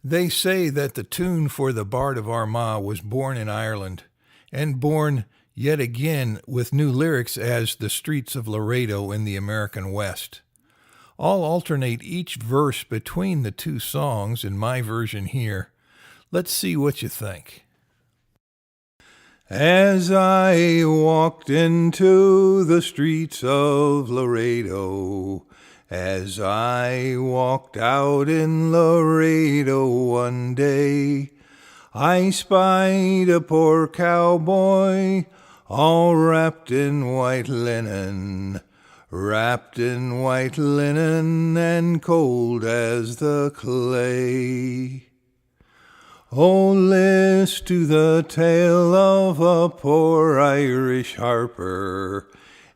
They say that the tune for the Bard of Armagh was born in Ireland, and born yet again with new lyrics as The Streets of Laredo in the American West. I'll alternate each verse between the two songs in my version here. Let's see what you think. As I walked into the streets of Laredo, as I walked out in Laredo one day, I spied a poor cowboy all wrapped in white linen and cold as the clay. Oh, list to the tale of a poor Irish harper,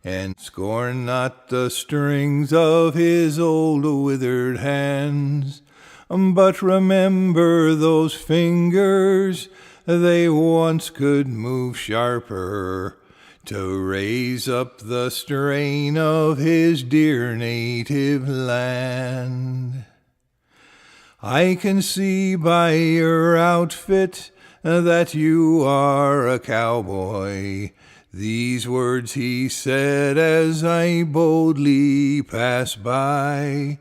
and scorn not the strings of his old withered hands, but remember those fingers, they once could move sharper, to raise up the strain of his dear native land. I can see by your outfit that you are a cowboy. These words he said as I boldly passed by.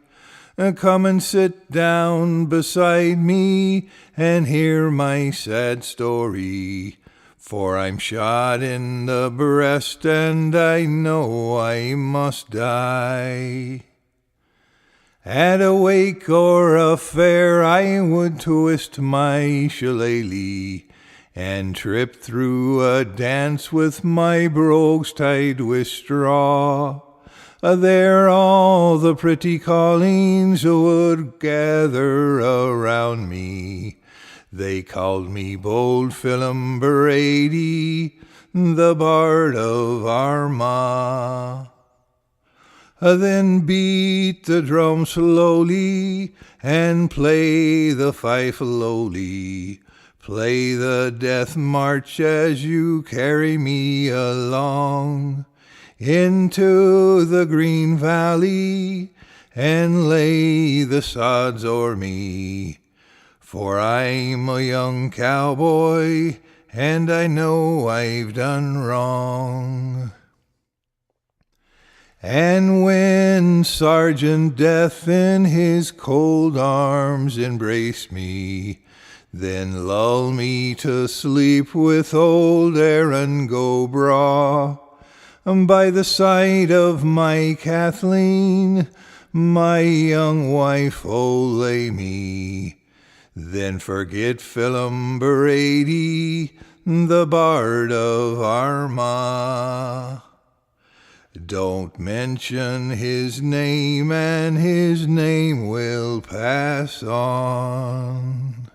Come and sit down beside me and hear my sad story, for I'm shot in the breast and I know I must die. At a wake or a fair I would twist my shillelagh and trip through a dance with my brogues tied with straw. There all the pretty colleens would gather around me. They called me Bold Phelim Brady, the Bard of Armagh. Then beat the drum slowly and play the fife lowly. Play the death march as you carry me along into the green valley and lay the sods o'er me. For I'm a young cowboy and I know I've done wrong. And when Sergeant Death in his cold arms embraced me, then lull me to sleep with old Aaron Go Bra, by the side of my Kathleen, my young wife, lay me. Then forget Phelim Brady, the Bard of Armagh. Don't mention his name and his name will pass on.